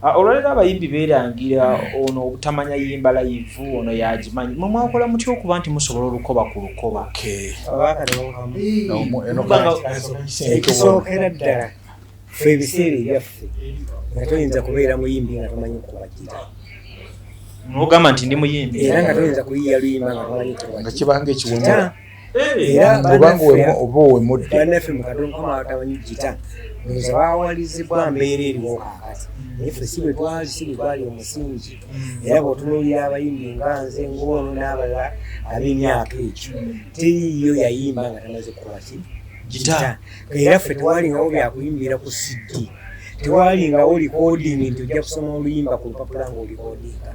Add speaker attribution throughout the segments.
Speaker 1: Olwalero abayimbi beerangira ono obutamanya yimba live ono yagimanyi mwe mwakola mutya okuba nti musobola olukoba ku lukoba?
Speaker 2: Ekisookera ddala ffe ebiseera ebyaffe nga toyinza kubeera muyimbi nga tomanyi kukuba gita.
Speaker 1: N'ogamba nti ndi muyimbi
Speaker 2: era nga toyinza kuyiya luyimba nga tomanyi kukuba
Speaker 3: nga kibanga ekiwumu
Speaker 2: era
Speaker 3: oba owemudde
Speaker 2: bannaffe mu Kadongo Kamu abatamanyi gita ndowooza baawalizibwa mbeera eriwo kaakati naye ffe si bwe twali omusingi era bw'otunuulira abayimbi nga nze ng'ono n'abalala ab'emyaka egyo teriiyo yayimba nga tamaze kukola ki gita. Era ffe tewalingawo byakuyimbira ku CD, tewalingawo recording nti ojja kusoma oluyimba ku lupapula ng'olikodinga.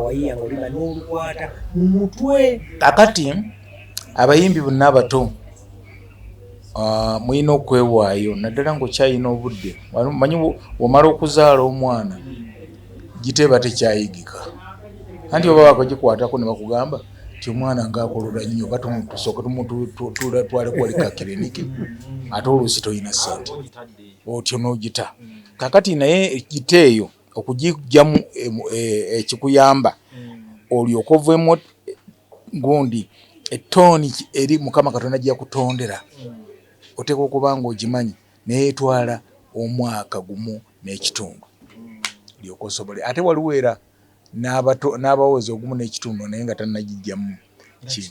Speaker 2: Wayiya ng'olima n'olukwata mu mutwe.
Speaker 3: kakati abayimbi bonna abato mulina okwewaayo naddala ng'okyayina obudde. Manyi omala okuzaala omwana giteeba tekyayigika anti oba bakagikwatako ne bakugamba ti omwana ng'akolola nnyo batusooka tumutwale kuwalika kiriniki ate oluusi toyina ssente otyo n'ogita. Kakati naye gita eyo okugijjamu ekikuyamba olyoka oveemu gundi ettooni eri Mukama Katonda gy'akutondera oteeka okuba ng'ogimanyi neetwala omwaka gumu n'ekitundu olyoka osobole. Ate waliwo era n'abawozi ogumu n'ekitundu naye nga tannagijjamu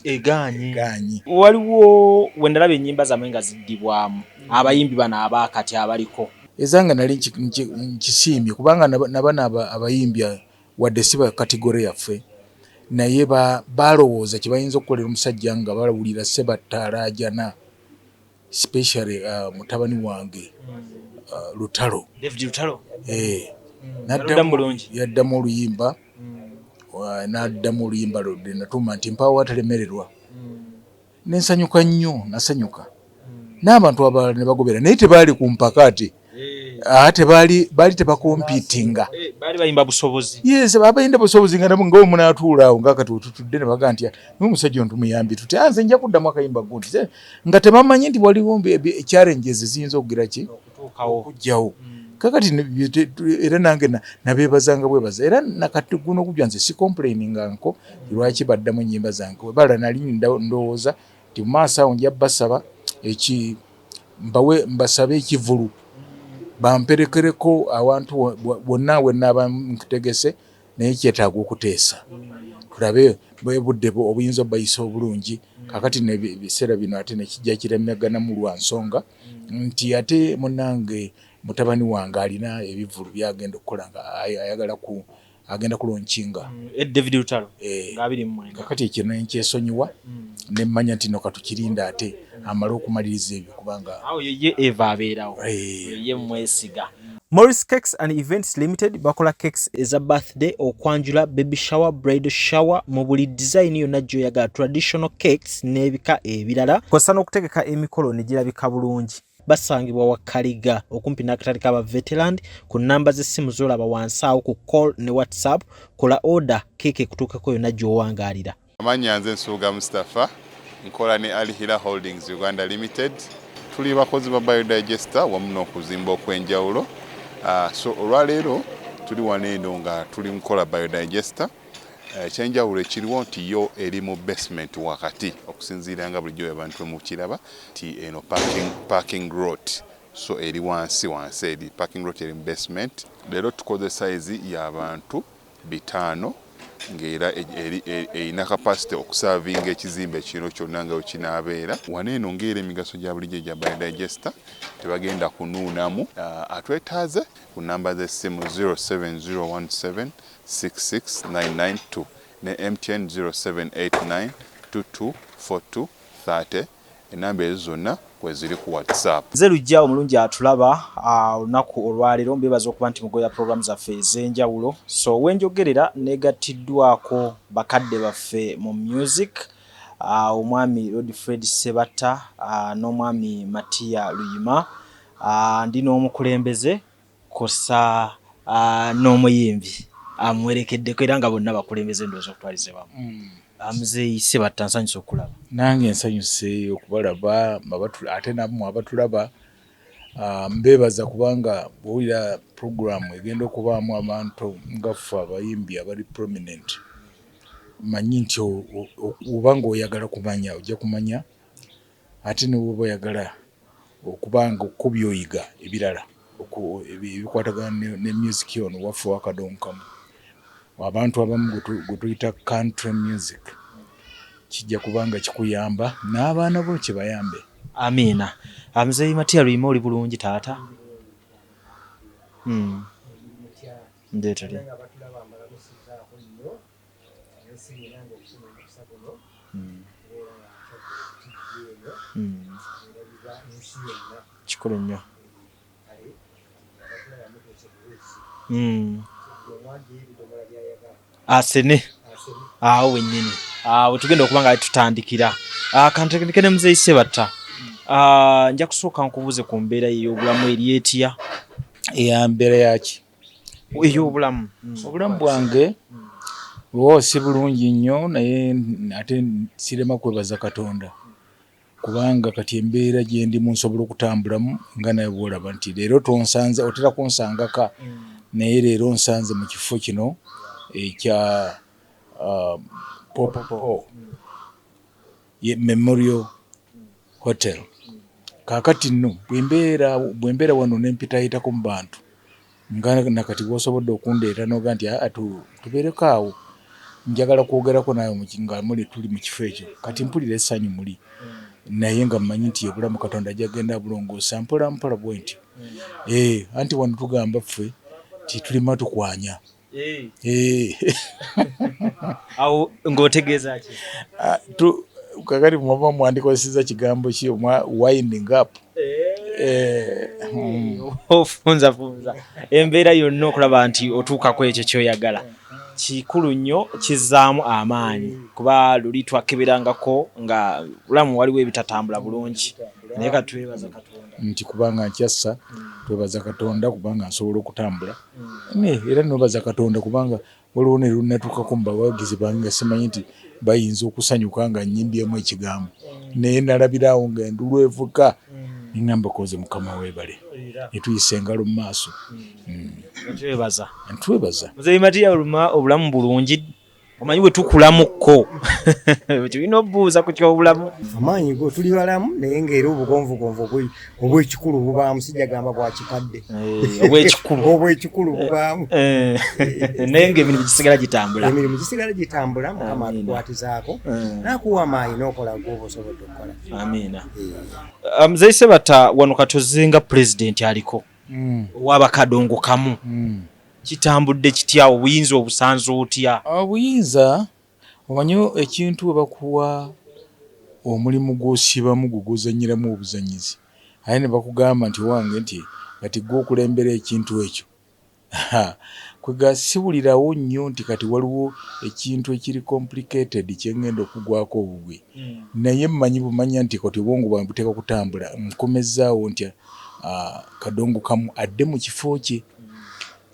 Speaker 1: egaanyi. Waliwo we ndalaba ennyimba zammwe nga ziddibwamu abayimbi bano abaakati abaliko
Speaker 3: ezange nali nkisiimye kubanga nabana abayimbi wadde si ba kategore yaffe naye balowooza kye bayinza okukolera omusajja nga balawulira Sebatta alaajana especially mutabani wange Lutalo
Speaker 1: David Lutalo
Speaker 3: yaddamu oluyimba n'addamu oluyimba lwe natuma nti mpaawo atalemererwa nensanyuka nnyo nasanyuka n'abantu abalala ne bagobera naye tebaali ku mpaka ati baali tebakompitinga
Speaker 1: baali bayimba busobozi.
Speaker 3: Yes, babayimba busobozi nga nabo munaatuula awo ngakati tutudde ne baga nti n'omusajja ono tumuyambi tuti nze nja kuddamu akayimba gundi nga tebamanyi nti waliwo challenges eziyinza okugira ki okujjawo. Kakati era nange nabeebazanga bwebaza era nakati guno gujja nze si complaininganko lwaki baddamu ennyimba zange webala nali ndowooza nti mu maaso awo nja basaba mbasabe ekivulu bamperekereko awantu bonna wennaaba nkutegese naye kyetaaga okuteesa tulabe budde obuyinza obayisa obulungi. Kakati nebiseera bino ate nekijja kiremeganamu lwa nsonga nti ate munnange mutabani wange alina ebivulu byagenda okukola nga ayagala agenda kulonkinga
Speaker 1: David Lutalo ng'abiri mu mwenda.
Speaker 3: Kakati ekyo nenkyesonyiwa nemmanya nti no katukirinda ate amale okumaliriza ebyo kubanga
Speaker 1: awo ye Eva abeerawo ye mwesiga. Morris Cakes and Events Limited bakola cakes eza birthday, okwanjula, baby shower, bridal shower mu buli design yonna gy'oyagala, traditional cakes n'ebika ebirala kosa n'okutegeka emikolo ne girabika bulungi. Basangibwa wa Kaliga okumpi n'akatale k'aba veteran ku namba z'essimu z'olaba wansi awo ku call ne WhatsApp. Kola order keeke kutuukako yonna gy'owangaalira.
Speaker 4: Amannya nze Nsuuga Mustafa nkola ne Alihira Holdings Uganda Limited. Tuli bakozi ba biodigester wamu n'okuzimba okw'enjawulo. So olwaleero tuli wano eno nga tuli nkola biodigester. Ekyenjawulo ekiriwo nti yo eri mu basement wakati okusinziira nga bulijjo abantu mu kiraba ti eno parking lot, so eri wansi eri parking lot eri mu basement. Leero tukoze size y'abantu 5 ng'era erina capacity okusavinga ekizimbe kino kyonna nga wekinaabeera. Wano eno ng'era emigaso gya bulijjo gya biodigester tebagenda kunuunamu. Atwetaaze ku namba z'essimu 07017669992 ne MTN 0789224230. Enamba ezo zonna kweziri ku WhatsApp.
Speaker 1: Nze lujja omulungi atulaba olunaku olwaleero mbebaza okuba nti mugoya program zaffe ez'enjawulo. So wenjogerera negatiddwako bakadde baffe mu music, omwami Fred Sebatta n'omwami Matia Luyima, ndi n'omukulembeze kosa n'omuyimbi amwerekeddeko era nga bonna bakulembeze ndowooza okutwalize wamu. Muzeeyi Sebatta nsanyuse okulaba.
Speaker 3: Nange nsanyuse okubalaba ate nammwe abatulaba mbebaza kubanga bw'owulira programu egenda okubaamu abantu nga ffe abayimbi abali prominent manyi nti oba ng'oyagala kumanya ojja kumanya ate ne bw'oba oyagala okubanga okubyoyiga ebirala ebikwatagana ne music ono waffe wa Kadongo Kamu abantu abamu gwe tuyita country music kijja kubanga kikuyamba n'abaana bo kibayambe.
Speaker 1: Amiina. Muzeeyi Matia Luyima oli bulungi taata? Ndeetali. Kikulu nnyo. Asene. Awo wennyini. Awo tugenda okuba nga tutandikira. Kantegeke ne Muzeeyi Sebatta. Nja kusooka nkubuuze ku mbeera y'obulamu eri etya?
Speaker 3: Ya mbeera yaki?
Speaker 1: Ey'obulamu.
Speaker 3: Obulamu bwange bwo si bulungi nnyo naye ate sirema kwebaza Katonda kubanga kati embeera gye ndimu nsobola okutambulamu nga naye bw'olaba nti leero tonsanze otera kunsangaka naye leero nsanze mu kifo kino ekya Popo Memorial Hotel. Kaakati nno bwe mbeera wano ne mpitayitako mu bantu nga nakati bw'osobodde okundeeta n'oga nti tubeereko awo njagala kwogerako nawe nga muli tuli mu kifo ekyo kati mpulira essanyu muli naye nga mmanyi nti obulamu Katonda gyagenda bulongoosa mpola mpola bwe ntyo. Anti wano tugamba ffe ti tulima tukwanya.
Speaker 1: Awo ng'otegeeza ki?
Speaker 3: Kakati mwaba mwandikozesezza kigambo ki winding up.
Speaker 1: Funza. Embeera yonna okulaba nti otuukako ekyo ky'oyagala kikulu nnyo, kizzaamu amaanyi kuba luli twakeberangako nga bulamu waliwo ebitatambula bulungi naye ka twebaza Katonda
Speaker 3: nti kubanga nkyassa twebaza Katonda kubanga nsobola okutambula era nebaza Katonda kubanga waliwo ne lunatuukako mu bawagizi bange nga simanyi nti bayinza okusanyuka nga nnyimbyemu ekigambo naye nalabiraawo nga endulu evuga ningamba koze Mukama weebale netuyisa engalo mu maaso. Ntwebaza.
Speaker 1: Muzeeyi Matia Luyima obulamu bulungi omanyi bwe tukulamukko tulina obuuza ku ky'obulamu.
Speaker 2: Amaanyi go tuli balamu naye ng'era obugonvugonvu obw'ekikulu bubaamu sijjagamba bwa kikadde obw'ekikulu bubaamu
Speaker 1: naye ng'emirimu gisigala gitambula.
Speaker 2: Emirimu gisigala gitambula Mukama atukwatizaako n'akuwa amaanyi n'okola gw'oba osobodde okukola.
Speaker 1: Amiina. Muzeeyi Sebatta wano katuze nga pulezidenti aliko owa Kadongo Kamu. Kitambudde kitya obuyinza obusanze otya?
Speaker 3: Obuyinza omanyi ekintu bwe bakuwa omulimu gw'osibamu gw'ozannyiramu obuzanyizi aye ne bakugamba nti wange nti kati gwe okulembera ekintu ekyo kwega siwulirawo nnyo nti kati waliwo ekintu ekiri complicated kyengenda okugwako obugwe naye mmanyi bumanya nti kati obwongo bwange buteeka kutambula nkomezzaawo nti Kadongo Kamu adde mu kifo kye.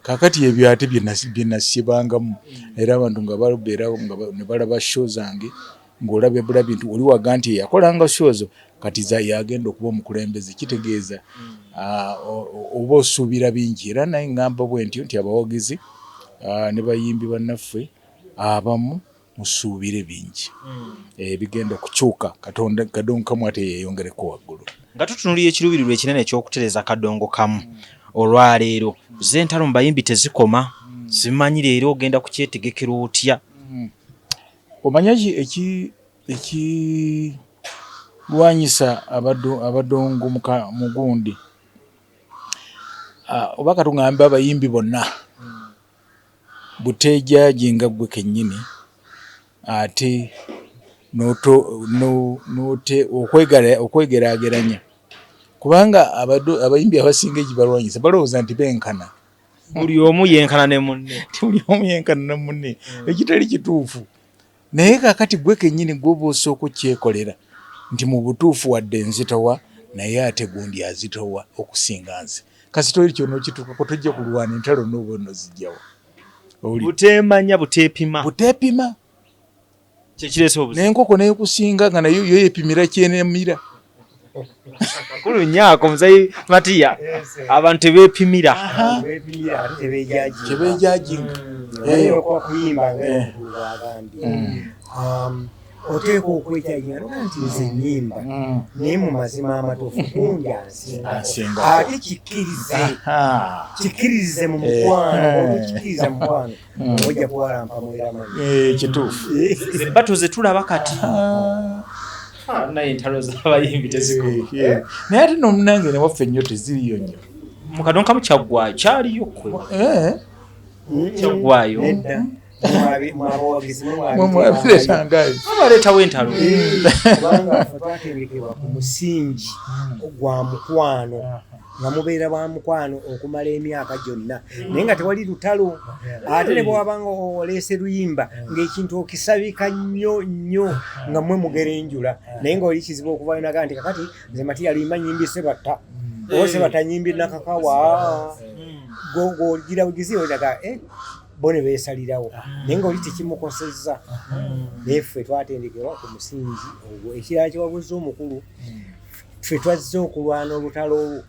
Speaker 3: Kakati ebyo ate bye nasibangamu era abantu nga babeera nga ne balaba show zange ng'olabye bulabi nti oli waga nti yakolanga show zo kati yagenda okuba omukulembeze kitegeeza oba osuubira bingi era naye ngamba bwe ntyo nti abawagizi ne bayimbi bannaffe abamu musuubire bingi bigenda okukyuka Kadongo Kamu ate yeeyongereko waggulu.
Speaker 1: Nga tutunuulira ekiruubirirwa ekinene eky'okutereza Kadongo Kamu olwaleero z'entalo mu bayimbi tezikoma simanyi leero ogenda kukyetegekera otya?
Speaker 3: Omanya ekirwanyisa abadongo mugundi oba katuŋŋambe abayimbi bonna buteejaji nga ggwe kennyini ate okwegeraageranya kubanga abayimbi abasinga ekibalwanyisa balowooza nti benkana.
Speaker 1: Buli omu yenkana ne munne.
Speaker 3: Ekitali kituufu. Naye kakati gwe kennyini gw'oba osooka okyekolera nti mu butuufu wadde nzitowa naye ate gundi azitowa okusinga nze. Kasita oli kyonna okituukako tojja kulwana entalo n'oba onozijjawa.
Speaker 1: Buteemanya buteepima. Kye kireese obuzima.
Speaker 3: N'enkoko n'ekusinga nga nayo yo yeepimira kyeneemira.
Speaker 1: Kakulu nyaako muzayi Matia. Abantu beepimira.
Speaker 2: Beepimira ate tebeejaji.
Speaker 3: Tebeejajinga.
Speaker 2: Okuyimba ng'agambye. Oteeka okwejajinga nti nze nnyimba naye mu mazima amatuufu gundi ansinga. Ate kikkirize mu mukwano. Kikkiriza mu mukwano ojja kuwalampa mweramanyi.
Speaker 3: Kituufu.
Speaker 1: Ebbato ze tulaba kati. Naye entalo z'abayimbi tezikulu.
Speaker 3: Naye ate n'omunange ne waffe nnyo teziriyo nnyo.
Speaker 1: Mu Kadongo Kamu kyaggwayo kyaliyo kwe. Kyaggwayo. Abaleetawo entalo.
Speaker 2: Kubanga ffe twatendekebwa ku musingi gwa mukwano nga mubeera bwa mukwano okumala emyaka gyonna naye nga tewali lutalo. Ate ne bw'wabanga oleese luyimba ng'ekintu okisabika nnyo nga mmwe mugerenjula naye ng'oli kizibu okuvayo naga nti kakati nze Matia Luyima nnyimbi Sebatta oba Sebatta nnyimbi nakakawa g'ogira bugizi olaga bo ne beesalirawo naye ng'oli tekimukosezza. Naye ffe twatendekebwa ku musingi ogwo. Ekirala kiwabuza omukulu ffe twazze okulwana olutalo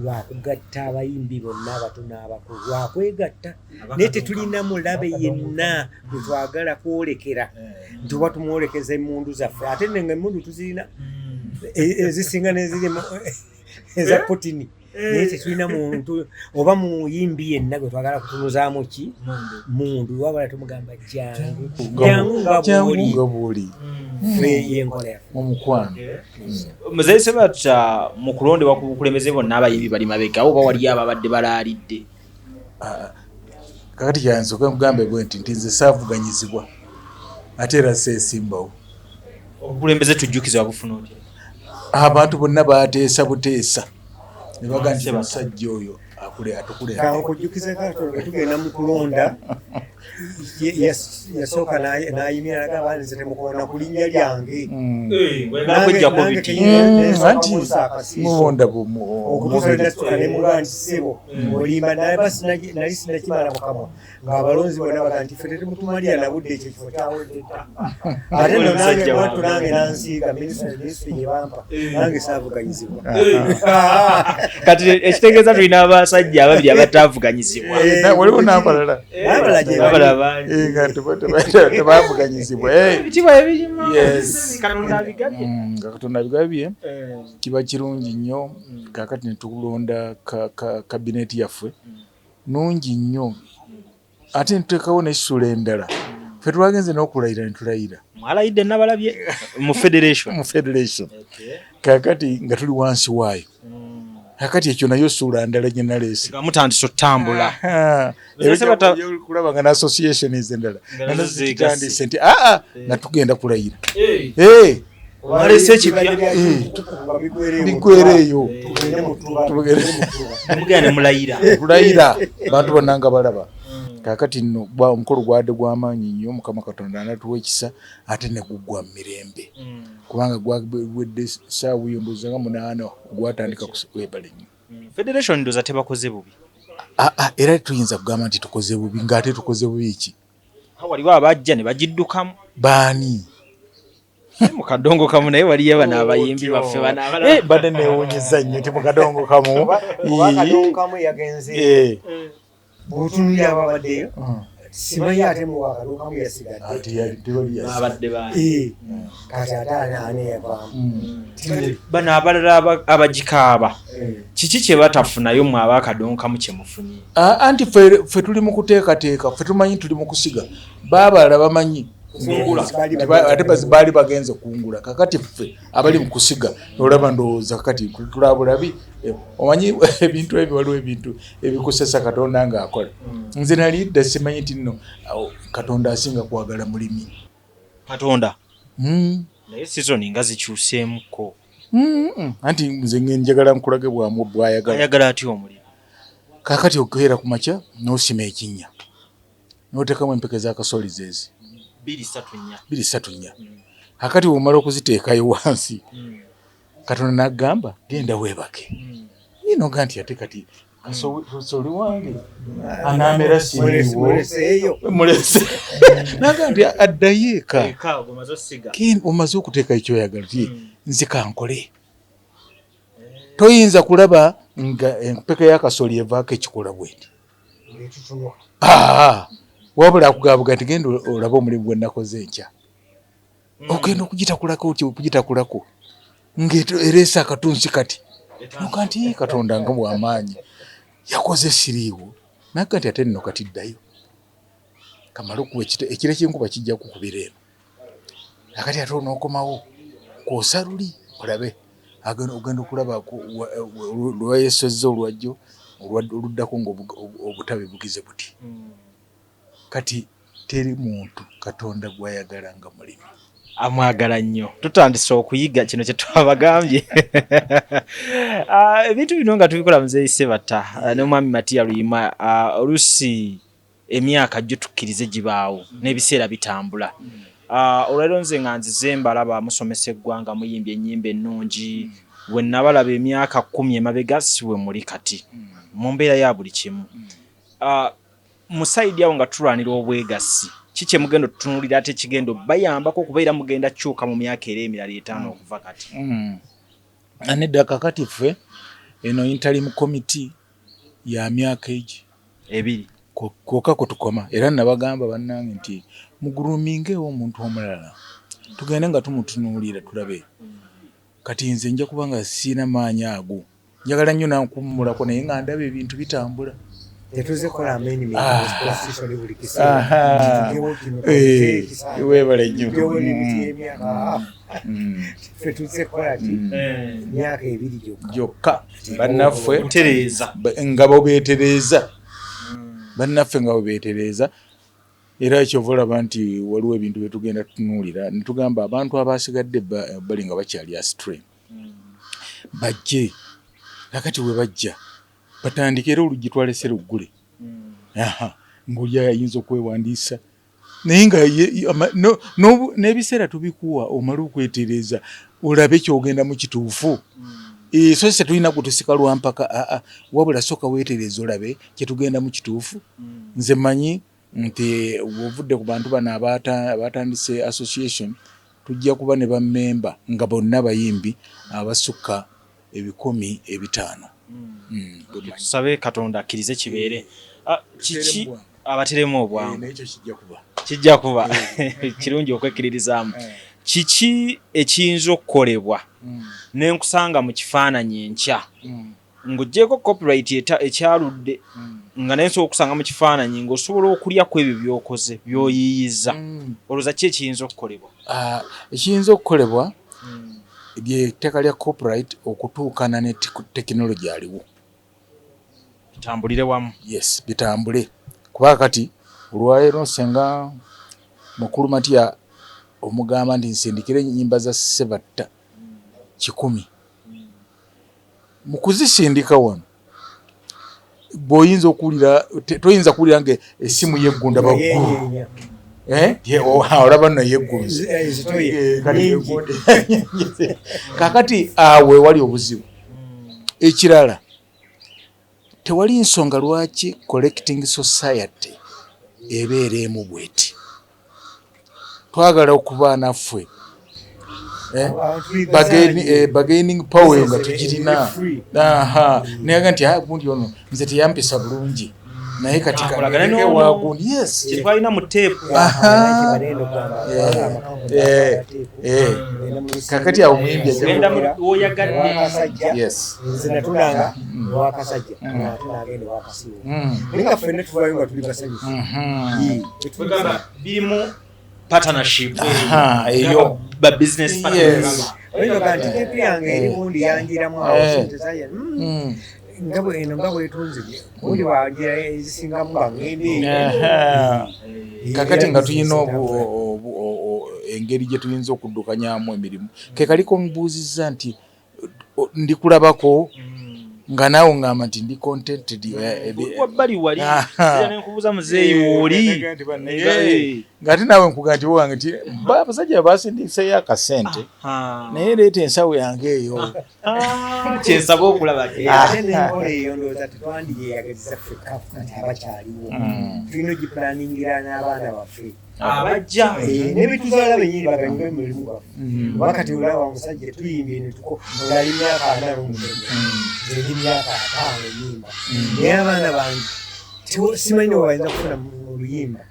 Speaker 2: lwakugatta abayimbi bonna abato n'abakulu lwakwegatta naye tetulina mulabe yenna gwe twagala kwolekera nti oba tumwolekeza emmundu zaffe ate nga emmundu tuzirina ezisinga n'eziri eza Putini naye tetulina muntu oba muyimbi yenna gwe twagala kutunuzaamu ki mundu wabala tumugamba jangu nga bwoli yenkola
Speaker 3: mu mukwano.
Speaker 1: Muzeyi Sebatta mu kulondebwa ku bukulembeze bonna abayimbi bali mabega oba wali ababadde balaalidde?
Speaker 3: Kakati kyansoka mugambe bwe nti nze saavuganyizibwa ate era seesimbawo.
Speaker 1: Obukulembeze tujjukiza bufuna otya?
Speaker 3: Abantu bonna baateesa buteesa ne baga nti omusajja oyo atukulera.
Speaker 2: Okujjukiza Katonda tugenda mu kulonda yasooka n'ayimira nagamba nze temukoona ku linnya lyange.
Speaker 3: Anti mubonda
Speaker 2: okutuuka ne mugaa nti ssebo olimba naye basi nali sinakimala mu kamwa ng'abalonzi bonna baga nti ffe temutumalira nabudde ekyo kifo kyawedde dda. Ate nno nange mwattu nange nansiiga minisitule gye bampa nange saavuganyizibwa.
Speaker 1: Kati ekitegeeza tulina abasajja ababiri abataavuganyizibwa.
Speaker 3: Waliwo n'abalala tebaavuganyizibwa.
Speaker 1: Ebitiibwa ebirimu
Speaker 3: nga Katonda abigabye kiba kirungi nnyo. Kaakati ne tulonda kabineeti yaffe nungi nnyo ate ne tuteekawo n'essula endala. Ffe twagenze n'okulayira ne tulayira.
Speaker 1: Mwalayidde nabalabye mu federation.
Speaker 3: Kaakati nga tuli wansi waayo. Kakati ekyo nayo ssuula ndala gye naleese.
Speaker 1: Nga mutandise otambula.
Speaker 3: Kulaba nga n'association endala. Natandise nti natugenda kulayira.
Speaker 1: Walese ekibya.
Speaker 3: Bigwereeyo.
Speaker 1: Mugende mulayira.
Speaker 3: Kulayira abantu bonna nga balaba. Kaakati nno omukolo gwadde gw'amaanyi nnyo Mukama Katonda n'atuwa ekisa ate ne guggwa mu mirembe. Kubanga gwawedde ssaawa yomboza nga 8 gwatandika kwebala nnyo.
Speaker 1: Federation ndoza tebakoze bubi.
Speaker 3: Era tuyinza kugamba nti tukoze bubi ng'ate tukoze bubi ki?
Speaker 1: Waliwo abajja ne bagiddukamu.
Speaker 3: Baani?
Speaker 1: Mu Kadongo Kamu naye waliyo bana abayimbi baffe bana.
Speaker 3: Bade neewuunyizza nnyo nti mu Kadongo Kamu.
Speaker 2: Kadongo Kamu yagenze. Butunuli ababaddeyo simanyi ate mu Kadongo Kamu yasigadde.
Speaker 1: Abadde ba.
Speaker 2: Kati ate ani yavaamu.
Speaker 1: Bano abalala abagikaaba kiki kye batafunayo mu Kadongo Kamu kye mufunye?
Speaker 3: Anti ffe tuli mu kuteekateeka, ffe tumanyi tuli mu kusiga. Baabalala bamanyi ate baali bagenze kungula. Kakati ffe abali mu kusiga olaba ndowooza kakati tulabulabi omanyi ebintu ebyo waliwo ebintu ebikusesa Katonda ng'akola. Nze nali dda simanyi nti nno Katonda asinga kwagala mulimi.
Speaker 1: Katonda naye sizoni nga zikyuseemuko.
Speaker 3: Anti nze njagala nkulage bw'ayagala.
Speaker 1: Ayagala atya omulimi?
Speaker 3: Kakati okeera ku makya n'osima ekinnya n'oteekamu empeke z'akasolizo ezi 2-3. Kakati bw'omala okuziteekayo wansi Katonda n'agamba genda weebake. Nga nti ate kati kasoli wange anaamera siriiwo mulese. Naga nti addayo eka omaze okuteekayo kyoyagala ti nze kankole toyinza kulaba nga empeka y'akasoli evaako ekikola bweti wabula akugabuga nti genda olaba omulimu gwe nakoze enkya ogenda okugitakulako ng'ereesa akatunsi kati noka nti Katonda nga bw'amaanyi yakoze siriiwo naga nti ate nno kati ddayo kamala okuba ekire ky'enkuba kijja kukubira eno akati ate onookomawo kwosa luli olabe ogenda okulaba lwayesozza olwajjo oluddako ng'obutabi bugize buti kati teri muntu Katonda gw'ayagala nga mulimi
Speaker 1: amwagala nnyo tutandise okuyiga kino kye twabagambye ebintu bino nga tubikola Muzeeyi Sebatta n'omwami Matia Luyima oluusi emyaka gyo tukkirize gibaawo n'ebiseera bitambula olwaleero nze nga nzize mbalaba musomesa eggwanga muyimbye ennyimba ennungi bwe nabalaba emyaka 10 emabega siwe muli kati mu mbeera ya buli kimu mu sayidi awo nga tulwanira obwegassi kiki mugenda otutunuulira ate kigendo bayambako okubeera mugenda kyuka mu myaka era emirala 5 okuva kati
Speaker 3: anedda kakati ffe eno interim committee ya myaka egi 2 kwokka kutukoma era nabagamba bannange nti mugurumingewo omuntu omulala tugende nga tumutunuulira tulabe kati nze nja kubanga siina maanyi ago njagala nnyo nankummulako naye nga ndaba ebintu bitambula
Speaker 2: tetuzekola amendment constitution buli
Speaker 3: webale nnyo
Speaker 2: tetuzekola myaka 2
Speaker 3: gyokka bannaffe nga bobeetereeza bannaffe nga bobeetereeza era ekyova olaba nti waliwo ebintu bye tugenda tutunuulira ne tugamba abantu abasigadde bali nga bakyali astray bajje nakati we bajja batandike era oluggi twalese luggule ng'oli ayinza okwewandiisa naye nga n'ebiseera tubikuwa omala okwetereeza olabe kyogenda mu kituufu so se tulina kutusika lwampaka wabula soka weetereeza olabe kyetugenda mu kituufu nze manyi nti ovudde ku bantu bano abatandise association tujja kuba ne bammemba nga bonna bayimbi abasukka 500.
Speaker 1: Tusabe Katonda akkirize kibeere kiki abateremu obwangu
Speaker 3: n'ekyo
Speaker 1: kijja kuba kirungi okwekkiririzaamu kiki ekiyinza okukolebwa n'enkusanga mu kifaananyi enkya ng'oggyeko copyright ekyaludde nga naye nsobola okusanga mu kifaananyi ng'osobola okulya ku ebyo by'okoze by'oyiyiza olowooza ki ekiyinza okukolebwa
Speaker 3: ekiyinza okukolebwa by'etteeka lya copyright okutuukana ne tekinologi aliwo
Speaker 1: bitambulire wamu
Speaker 3: yes bitambule kuba kati olwaleero senga mukulu Matia omugamba nti nsindikire ennyimba za Sebatta 10 mu kuzisindika wano bw'oyinza okuwulira toyinza kuwulira nga essimu yeggunda baggulu olaba nno yeggunze kakati awe wali obuzibu ekirala tewali nsonga lwaki collecting society ebeera emu bweti twagala okuba naffe bargaining power nga tugirina naye nti gundi ono nze teyampisa bulungi naye kati wagundi yes
Speaker 1: kyetwalina mu teepu
Speaker 3: kakati awo muyimbi
Speaker 1: woyagadde
Speaker 3: yes
Speaker 2: nze natulanga wakasajja tunagenda wakasiwo ninga ffenna tuvayo nga tuli basanyufu
Speaker 1: birimu partnership
Speaker 3: eyo
Speaker 1: ba business partners
Speaker 2: oyinza nti teepu yange eri bundi yanjiramu awo sente zaya nga bwetunze bundi wanjira ezisingamu nga ngende
Speaker 3: kakati nga tulina engeri gye tuyinza okuddukanyamu emirimu kekaliko mbuuzizza nti ndikulabako nga naawe ngamba nti ndi contented
Speaker 1: wabbali wali era nenkubuuza muzeeyi wooli
Speaker 3: ng'ate naawe nkuga nti wange nti abasajja basindiseyo akasente naye leeta ensawo yange eyo
Speaker 1: kyensaba okulaba
Speaker 2: enkola eyo ndowooza tetwandiyeyagazisa ffekka kati abakyaliwo tulina ogipulaningira n'abaana baffe
Speaker 1: abajja
Speaker 2: nebituzaala benyini baganyuga mulimu gwaffe wakati olaba omusajja tuyimbye netuko olali myaka 4 zendi myaka 5 yimba naye abaana bange simanyi obayinza kufuna mu luyimba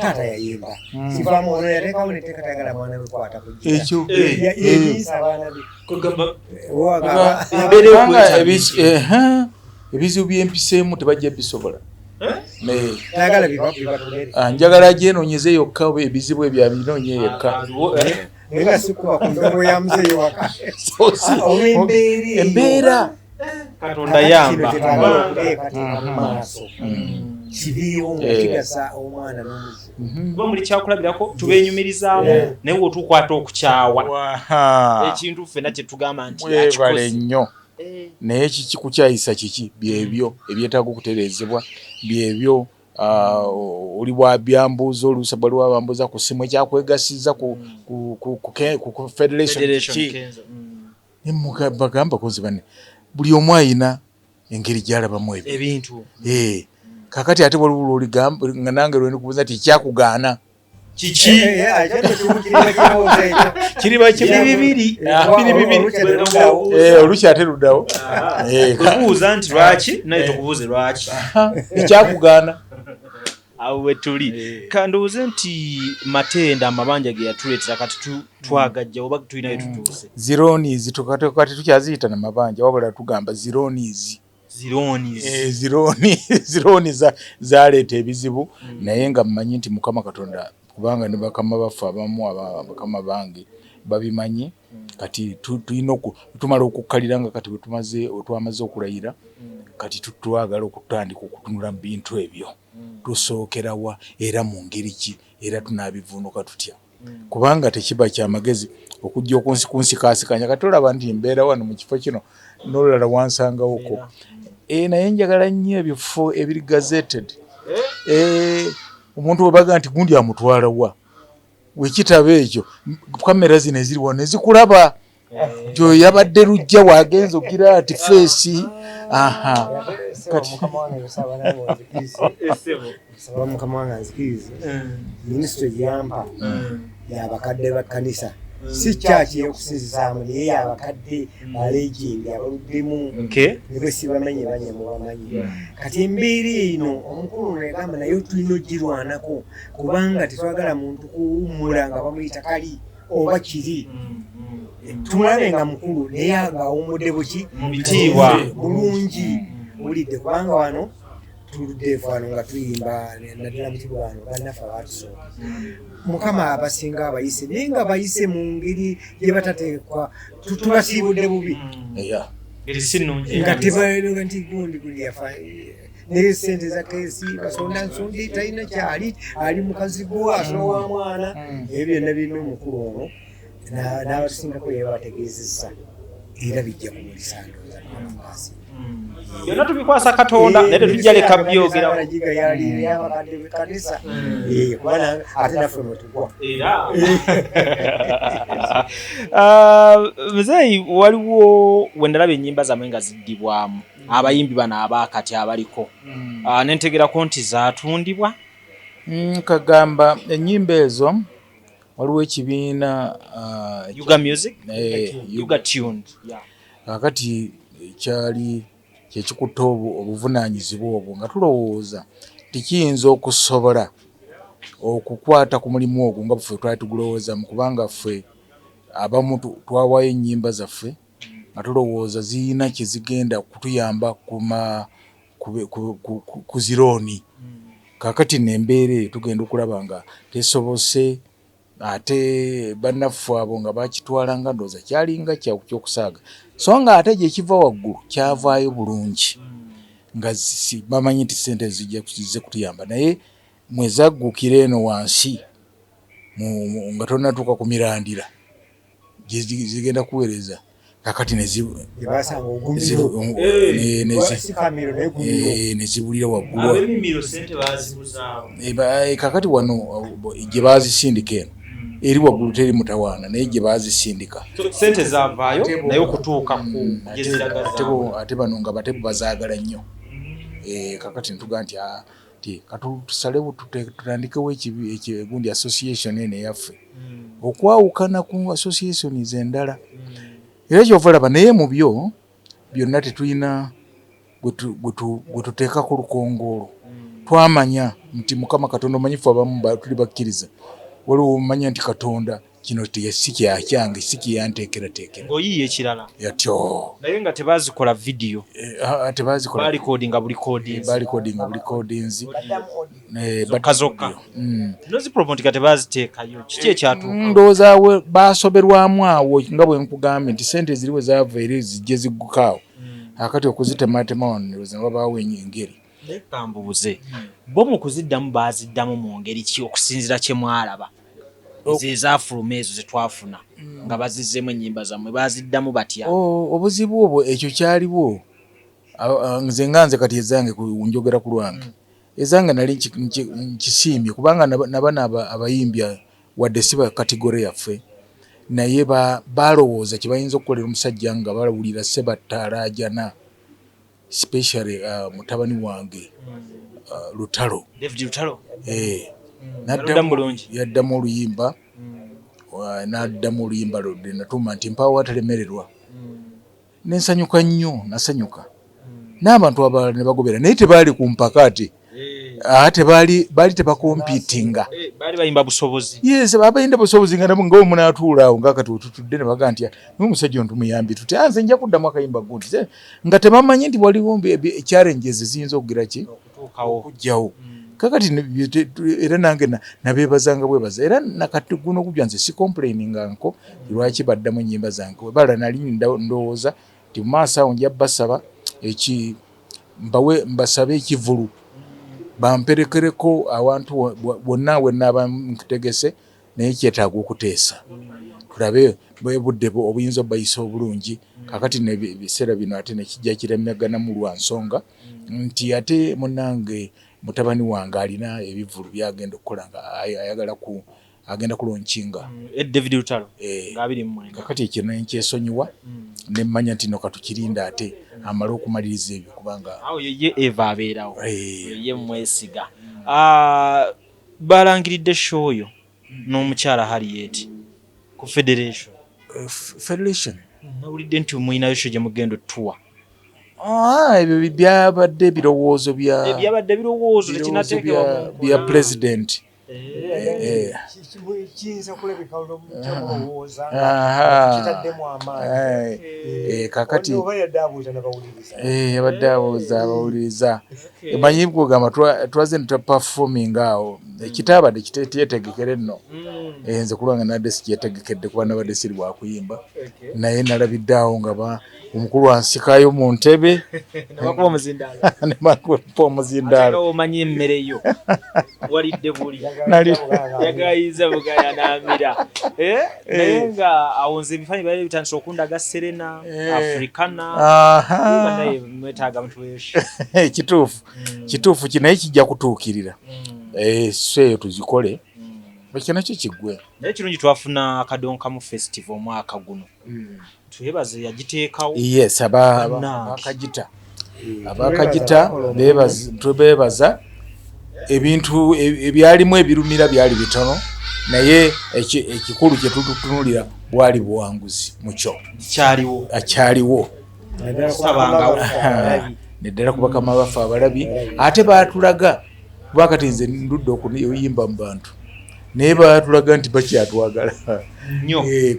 Speaker 2: taata yayimba sifamu ono yateekawo neteeka tayagala mwana we kwata
Speaker 3: ekyo
Speaker 2: yeyisa abaana be
Speaker 3: ebizibu byempiseemu tebajja bisobola
Speaker 2: tayagala
Speaker 3: njagala gyenonyeze yokka ebizibu ebyo abinoonye yekka
Speaker 2: nga sikuba ku ndobo ya muzeeyi waka
Speaker 3: embeera
Speaker 1: Katonda yamba
Speaker 2: okuteekateeka mu maaso kiriwo ngakigasa omwana n'omuzibu
Speaker 1: kuba muli kyakulabirako tubenyumirizaamu naye wotukwata okukyawa ekintu ffenna kyetugamba nti
Speaker 3: webale nnyo naye kiki kukyayisa kiki byebyo ebyetaaga okutereezebwa byebyo oli bwabyambuuza oluusi bwali wabambuuza ku simu ekyakwegasiza ku federation kiki bagamba kozi bane buli omu ayina engeri gyalabamu
Speaker 1: ebintu
Speaker 3: kakati ate waliwo oligamba nga nange lwe ndikubuuza nti ekyakugaana kiki kiriba bibiri oluki ate luddawo
Speaker 1: kubuuza nti lwaki naye tukubuuze lwaki
Speaker 3: ekyakugaana
Speaker 1: awo wetuli kanduuze nti matenda amabanja ge yatuleetera kati twagajja oba tulinayo tutuuse
Speaker 3: zironizi kati tukyaziyita namabanja wabula tugamba zironizi zironi zaleeta ebizibu naye nga mmanyi nti Mukama Katonda kubanga ne bakama baffe abamu bakama bange babimanyi kati tulina tumala okukkalira nga kati twamaze okulayira kati twagala okutandika okutunula mu bintu ebyo tusookerawa era mu ngeri ki era tunaabivuunuka tutya kubanga tekiba kyamagezi okujja kunsikaasikanya kati olaba nti mbeera wano mu kifo kino n'olulala wansangawoko naye njagala nnyo ebifo ebiri gazetted omuntu webaga nti gundi amutwala wa wekitaba ekyo kamera zino eziriwo nezikulaba nti oyo yabadde lujja waagenza ogira ati feesi
Speaker 2: mukama wange nzikirize minisitule gyeyampa yabakadde bakkanisa si kyaki yokusinzizaamu naye yabakadde balegendi abaluddemu nebwe sibamanyi banye mubamanyi kati embeera eno omukulu negamba naye tulina ogirwanako kubanga tetwagala muntu kuwummula nga bamuyita kali oba kiri tumulabe nga mukulu naye ngaawummudde buki
Speaker 1: mubitiibwa
Speaker 2: bulungi bulidde kubanga wano tuludde efaano nga tuyimba naddala mutiibwa wano bannaffe abatusooka mukama abasinga abayise naye nga bayise mu ngeri gye batateekwa tubasiibudde bubi nga tebaeroga nti gundi yafa naye sente za keesi basonda nsondi talina kyali ali mukazigo asowa mwana ebyo byonna birina omukulu ono n'abatusingako yebabategeezesa era bijja kumulisa ndooza nmukasi
Speaker 1: byonna tubikwasa Katonda naye tetujja leka byogera
Speaker 2: yabakadde bekanisa kubanga ate naffe mwetugwa
Speaker 1: muzeeyi waliwo wendalaba ennyimba zammwe nga ziddibwamu abayimbi bano abaakati abaliko nentegerako nti zaatundibwa
Speaker 3: kagamba ennyimba ezo waliwo ekibiina
Speaker 1: Yuga Music Yuga Tunes
Speaker 3: kakati kyali kyekikutta obuvunaanyizibwa obwo nga tulowooza tikiyinza okusobola okukwata ku mulimu ogwo nga ffe twali tugulowoozamu kubanga ffe abamu twawaayo ennyimba zaffe nga tulowooza ziyina kyezigenda kutuyamba ku zirooni kakati nembeera eyo tugenda okulaba nga tesobose ate bannaffe abo nga bakitwala nga ndooza kyalinga kyokusaaga so nga ate gyekiva waggulu kyavaayo bulungi nga bamanyi nti sente zijja kutuyamba naye mwezaggukira eno wansi nga tonatuuka ku mirandira zigenda kuweereza kakati nezibulira waggulu kakati wano gye bazisindika eno eri waggulu teri mutawaana naye gye bazisindika
Speaker 1: sente zavaayo naye okutuuka ku
Speaker 3: ate bano nga batebu bazaagala nnyo kakati ntuga nti ti katusalewo tutandikewo ekibundi association ene yaffe okwawukana ku association endala era kyova laba naye mu byo byonna tetulina gwe tuteeka ku lukongolo twamanya nti Mukama Katonda omanyifu abamu tuli bakkiriza waliwo omanya nti Katonda kino sikyange sikiyanteekerateekera
Speaker 1: ng'oyiye ekirala
Speaker 3: yatyo
Speaker 1: naye nga tebazikola video
Speaker 3: tebazikola
Speaker 1: balikodinga buli codings zokka nozipromotinga tebaziteekayo kiki ekyatuuka
Speaker 3: ndowooza basoberwamu awo nga bwe nkugambye nti sente ziriwe zaava eri zijje ziggukaawo akati okuzitematema wano babaawo engeri
Speaker 1: kambuuze bo mu kuziddamu baziddamu mu ngeri ki okusinziira kye mwalaba ezo ezaafuluma ezo zetwafuna nga bazizzeemu ennyimba zammwe baziddamu batya
Speaker 3: obuzibu obwo ekyo kyaliwo nze nganze kati ezange njogera ku lwange ezange nali nkisiimye kubanga nabana abayimbi wadde si ba kategore yaffe naye balowooza kye bayinza okukolera omusajja nga balawulira Sebatta alaajana especially mutabani wange
Speaker 1: David Lutalo
Speaker 3: yaddamu oluyimba n'addamu oluyimba lodde natuma nti mpaawo atalemererwa nensanyuka nnyo nasanyuka n'abantu abalala ne bagobera naye tebaali ku mpaka ati baali tebakompitinga
Speaker 1: baali bayimba busobozi
Speaker 3: yes babayinda busobozi nga ngawo munaatuula awo ngakati tutudde ne baga nti n'omusajja ono tumuyambi tuti nze nja kuddamu akayimba gundi nga tebamanyi nti waliwo challenges eziyinza okugira ki okujjawo kakati era nange nabeebazanga bwebaza era nakati guno gujja nze si complaininga nko lwaki baddamu ennyimba zange webala nali ndowooza nti mu maaso awo nja basaba mbasabe ekivulu bamperekereko awantu bonna wennaaba nkutegese naye kyetaaga okuteesa tulabe budde obuyinza obayisa obulungi kakati nebiseera bino ate nekijja kiremeganamu lwa nsonga nti ate munnange mutabani wange alina ebivulu byagenda okukola nga agenda kulonkinga
Speaker 1: David Lutalo
Speaker 3: kakati ekyo nenkyesonyiwa nemmanya nti no katukirinda ate amale okumaliriza ebyo kubanga
Speaker 1: awo ye eva abeerawo ye mwesiga balangiridde show oyo n'omukyala Harriet ku federation nawulidde nti muyinayo show gye mugenda otuwa
Speaker 3: ebyo byabadde ebirowoozo bya president
Speaker 2: kiyinza kulabika olwomukyamuwooza kitaddemu amaanyi
Speaker 3: kakati
Speaker 2: yabadde
Speaker 3: abuuza abawuliriza emanyi kugamba twaze netaperforming awo ekitaabadde kitetegekere nno nze kulwange nadde sikyetegekedde kuba nabadde siri bwakuyimba naye nalabidde awo nga omukulu ansikayo mu ntebe nemakuba omuzindaalo
Speaker 1: omanyi emmere yo walidde buli yagayiza bugaya n'amira naye nga awo nze ebifaanyi byali bitandise okundaga Serena Africana naye mwetaaga mutweshi
Speaker 3: kituufu kinaye kijja kutuukirira so eyo tuzikole ekyo nakyo kiggwe
Speaker 1: naye kirungi twafuna Kadongo Kamu festival omwaka guno twebaze yagiteekawo
Speaker 3: yes abakagita beebaza ebintu ebyalimu ebirumira byali bitono naye ekikulu kye tutunulira bwali buwanguzi mukyo akyaliwo neddala ku bakama baffe abalabi ate baatulaga kubakati nze ndudde okuyimba mu bantu naye baatulaga nti bakyatwagala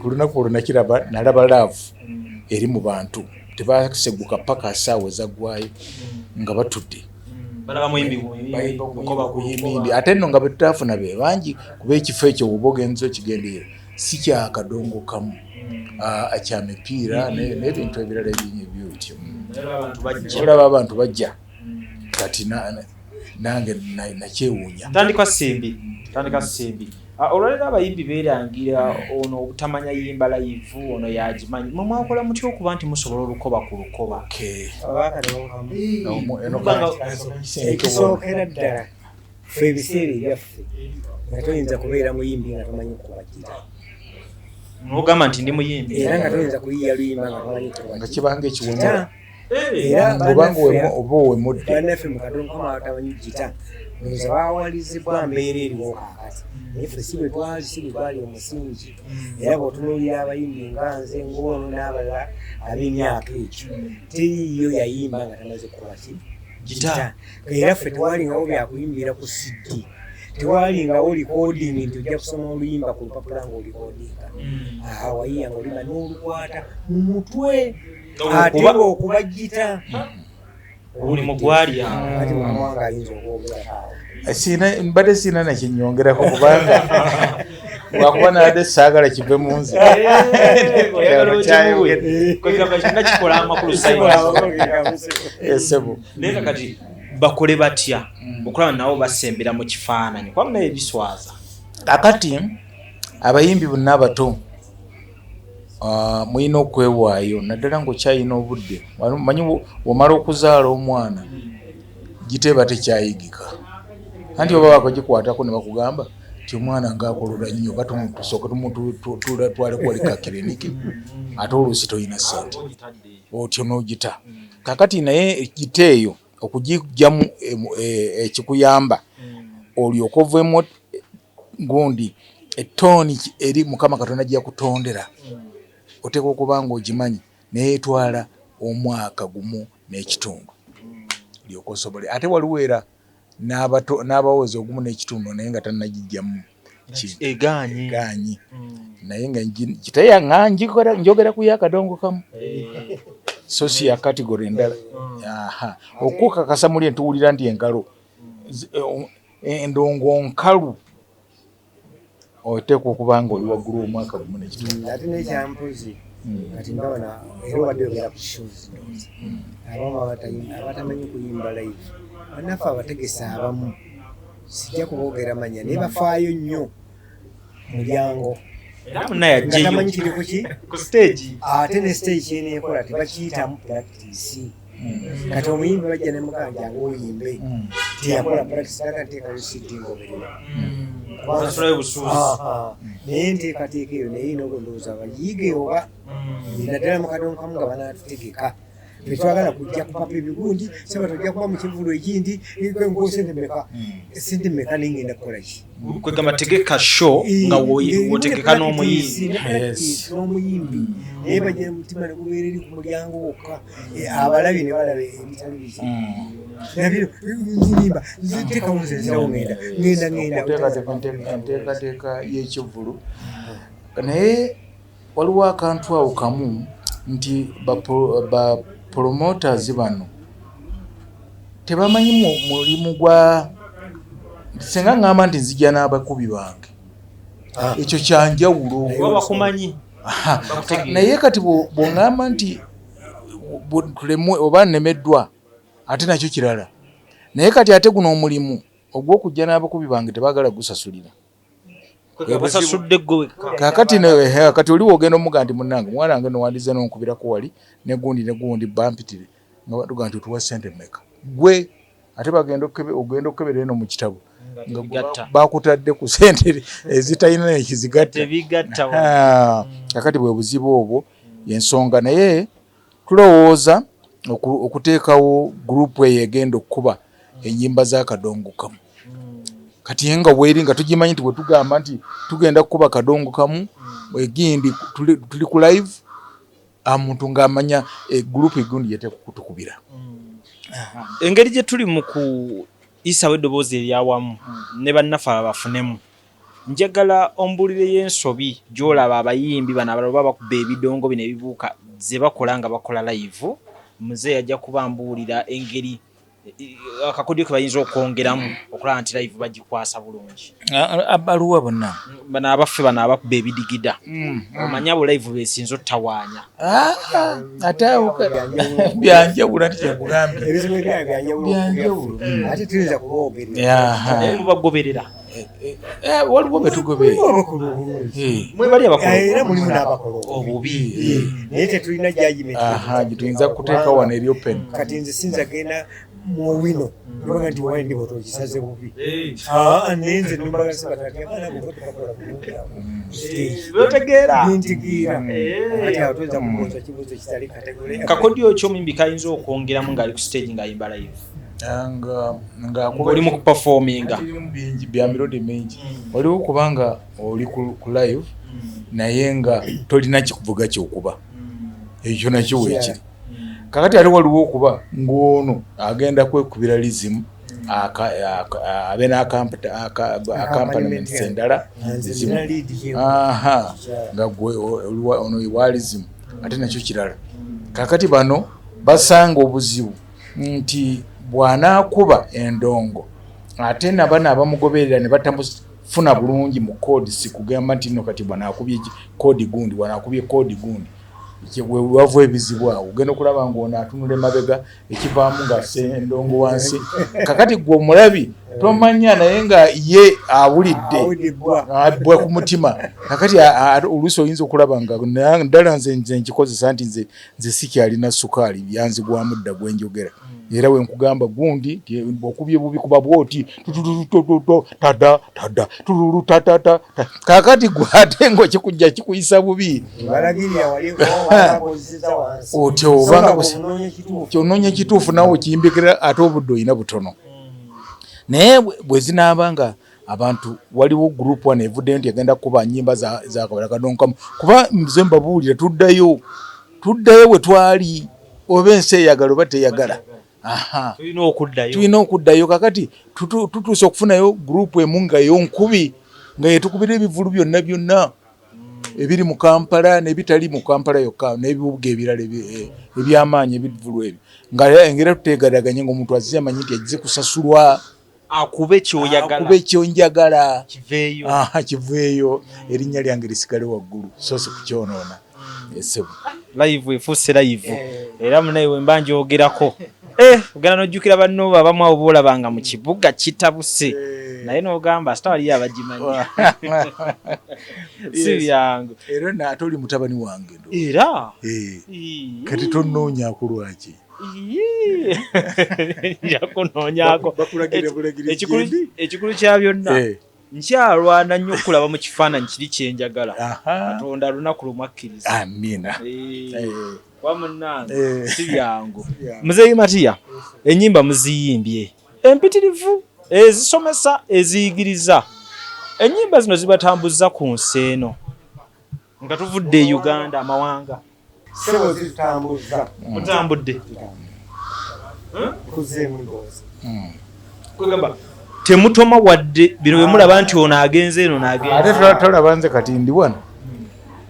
Speaker 3: ku lunaku olwo nakiraba nalaba laavu eri mu bantu tebaseguka paka asaawa ezaggwayo nga batudde ate nno nga betutafuna be bangi kuba ekifo ekyo woba ogenza okigendeera si kya Kadongo Kamu kya mipiira n'ebintu ebirala ebyo bityo olaba abantu bajja kati nange nakyewuunya
Speaker 1: tandika simbi olwaleero abayimbi beerangira ono obutamanya yimba layivu ono yagimanyi mwe mwakola mutya okuba nti musobola olukoba ku lukoba
Speaker 2: ekisookera ddala fe ebiseera ebyaffe nga toyinza kubeera muyimbi nga tomanyi kubagira
Speaker 1: nogamba nti ndi muyimbi
Speaker 2: era nga toyinza kuyiya luyimba nga tomanyi
Speaker 3: nga kibanga ekiwunya kubanga oba owemudde
Speaker 2: bannaffe mu Kadongo Kamu abatamanyi gita ndowooza baawalizibwa mbeera eriwo kaakati naye ffe si bwe twali omusingi era bw'otunuulira abayimbi nga nze ng'ono n'abalala ab'emyaka ekyo teriiyo yayimba nga tamaze kukola ki gita era ffe tewalingawo byakuyimbira ku CD tewalingawo likodingi nti ojja kusoma oluyimba ku lupapula ng'olikodinga wayiya ng'olima n'olukwata mu mutwe ate okuba gita
Speaker 1: omulimu gwali
Speaker 2: ati mukama ayinza okwogera
Speaker 3: mbadde siina nakyenyongerako kubanga wakuba nadde saagala kive mu nze
Speaker 1: naye kakati bakole batya okulaba nabo basembera mu kifaananyi kwamu naye biswaza
Speaker 3: kakati abayimbi bonna abato mulina okwewaayo naddala ngaokyayina obudde manyi womala okuzaala omwana giteeba tekyayigika anti oba bakogikwatako ne bakugamba ti omwana ngaakolola nnyo tusooke tumutwale kuwalika kiriniki ate oluusi toyina sente otyo n'ogita kakati naye gita eyo okugijjamu ekikuyamba olyoka oveemu gundi etooni eri mukama katonda gye yakutondera oteeka okuba nga ogimanyi neyetwala omwaka gumu n'ekitundu lyoka osobole ate waliwo era n'abawozi ogumu n'ekitundu naye nga tannagijjamu egaanyi naye nga kitayaŋŋa njogera ku yakadongo kamu so si ya kategori endala okukakasa muli entuwulira nti enkalo endongo nkalu oteekwa okuba nga oli waggulu omwaka gumu n'ekitundu
Speaker 2: ate nekyampuzi kati mbabona era obadde ogera ku shows abatamanyi kuyimba live bannaffe abategesa abamu sijja kuboogera manya naye bafaayo nnyo mulyango tamanyi kiri kuki ate ne stage kyeneekola tebakiyitamu practice kati omuyimbi bajja ne muganja ngaoyimbe teyakola practice aga nteekayo CD ngoberera naye nteekateeka eyo naye nogondowooza bayiige oba naddala mu Kadongo Kamu nga banaatutegeka tetwagala kujja kupapa ebigundi saba tojja kuba mu kivulo ekindi sente mmeka nengenda kukola ki
Speaker 1: kwegamba tegeka show nga wotegeka n'omuyimbi
Speaker 2: naye bajja mutima ne gubeera eri ku mulyango wokka abalabi ne balaba ebitali biki nabino nzimba nteekawo nze nzirawo ngenda
Speaker 3: enteekateeka y'ekivulu naye waliwo akantu awo kamu nti promoters bano tebamanyi mulimu gwa senga ngamba nti nzija n'abakubi bange ekyo kyanjawulo
Speaker 1: bakumanyi
Speaker 3: naye kati bw'ongamba nti oba nnemeddwa ate nakyo kirala naye kati ate guno omulimu ogw'okujja n'abakubi bange tebaagala gusasulira kakati kati oli wogenda omuga nti munnange mwana wange nowandiza nonkubirako wali negundi bampitire nga baduga nti otuwa sente mmeka gwe ate ogenda okukebera eno mu kitabo nga bakutadde ku sente ezitalina nekizigatta kakati bwe buzibu obwo yensonga naye tulowooza okuteekawo gurupu eyo egenda okukuba ennyimba za Kadongo Kamu kati nga bweri nga tugimanyi nti bwe tugamba nti tugenda kukuba Kadongo Kamu egindi tuli ku live omuntu ng'amanya gurupu egundi yeteeka kutukubira
Speaker 1: engeri gye tuli mu kuyisawo eddoboozi eryawamu ne bannaffe abafunemu njagala ombulireyo ensobi gy'olaba abayimbi bano abalala baba bakuba ebidongo bino ebibuuka ze bakola nga bakola live muzeeyi ajja kubambuulira engeri akakodyo ke bayinza okwongeramu okulaba nti live bagikwasa bulungi
Speaker 3: abaluwa bonna
Speaker 1: bano abaffe bano abakuba ebidigida omanya abo live besinza ottawaanya
Speaker 3: ate byanjawulo nti kyekugambye
Speaker 2: byanjawulo ate tuyinza kuboogera
Speaker 1: mubagoberera
Speaker 3: waliwo betugoberera
Speaker 1: mwebali
Speaker 2: era mulimu n'abakola
Speaker 1: obubi
Speaker 2: naye tetulina judgment
Speaker 3: gituyinza kuteeka wano eri open
Speaker 2: kati nze sinza genda mu wino nibaga nti wine boto kisaze bubi nenze nimbaga Sebatta bana bo tukakola
Speaker 1: Lotegeera
Speaker 2: ntigira ati atoza kukoza kibuzo kitali kategori
Speaker 1: kakodio kyo mimbi kayinza okwongeramu ng'ali ku stage ng'ayimba live
Speaker 3: nga
Speaker 1: oli mu kuperforminga
Speaker 3: bingi bya mirodi mingi waliwo kubanga oli ku live naye nga tolina kikuvuga kyokuba ekyo nakyo weekiri kakati ate waliwo okuba ng'ono agenda kwekubira lizimu abe n'accompaniment endala nga gwe ono ewa lizimu ate nakyo kirala kakati bano basanga obuzibu nti bw'anaakuba endongo ate nabana abamugoberera ne batamufuna bulungi mu kodi sikugamba nti nno kati bw'anaakubye kodi gundi bw'anaakubye kodi gundi wava ebizibu awo ogenda okulaba ng'ono atunula emabega ekivaamu ng'asse endongo wansi kakati gwe omulabi tomanya naye nga ye awulidde bwe ku mutima kakati oluusi oyinza okulaba nga ddala nze nkikozesa nti nze sikyalina sukaali byanzigwamu dda gwe njogera era we nkugamba gundi okubye bubi kuba bwoti tada tululu tatata kakati gwate ngo kikujja kikuyisa bubi
Speaker 2: balagirya wali
Speaker 3: otyo obanga kyonoonya kituufu nawe kiyimbikira ate obudde oyina butono naye bwe zinaabanga abantu waliwo group one evudde nti agenda kuba nnyimba za Kadongo Kamu kuba nze mbabuulira tuddayo bwe twali oba ensi eyagala oba teyagala tulina okuddayo kakati tutuuse okufunayo gurupu emu nga yonkubi nga yetukubira ebivulu byonna ebiri mu Kampala n'ebitali mu Kampala yokka n'ebibuga ebirala ebyamaanyi ebivulu ebyo ngera tuteegadaganye ng'omuntu azze amanyi nti agize kusasulwa
Speaker 1: akube
Speaker 3: kyonjagala kiveeyo erinnya lyange lisigale waggulu so si kukyonoona esebo
Speaker 1: live efuuse live era munaye wemba njogerako ogenda n'ojjukira banno abamu abo boolabanga mu kibuga kitabuse naye n'ogamba asita waliyo abagimanyi si byangu
Speaker 3: era naate oli mutabani wange
Speaker 1: era
Speaker 3: kati tonnoonyaako lwaki
Speaker 1: yakunoonyako ekikulu kya byonna nkyalwana nnyo okulaba mu kifaananyi kiri kyenjagala Katonda lunaku lumwakkiriza
Speaker 3: amina
Speaker 1: wamunange si byangu muzeeyi Matia ennyimba muziyimbye empitirivu ezisomesa eziyigiriza ennyimba zino zibatambuza ku nsi eno nga tuvudde e Uganda amawanga
Speaker 2: sebo zitambuza
Speaker 1: mutambudde
Speaker 2: kuzeemu ndowooza
Speaker 1: kwegamba temutoma wadde bino bwe mulaba nti ono agenze eno n'agenze
Speaker 3: ate tolaba nze kati ndi wano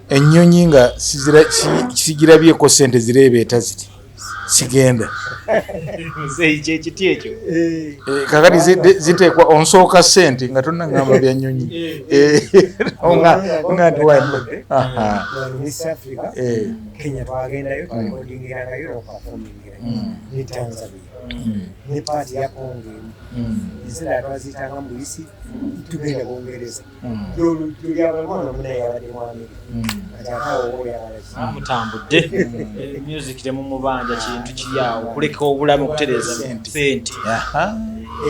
Speaker 3: ennyonyi nga sigirabyeko ssente zireebeeta ziti sigenda
Speaker 1: kyekiti ekyo
Speaker 3: kakati ziteekwa onsooka ssente nga tonnaŋŋamba bya nnyonyi nga nti
Speaker 2: East Africa Kenya twagendayo twakodingirangayo okupafomingira ne Tanzania ne paati ya Congo eziraa twaziyitanga mu isi tugenda Bungereza tuli abalwana munaye yabadde mwami kati atawo oyagala
Speaker 1: mutambudde music temumubanja kintu kiri awo kuleka obulamu okutereeza sente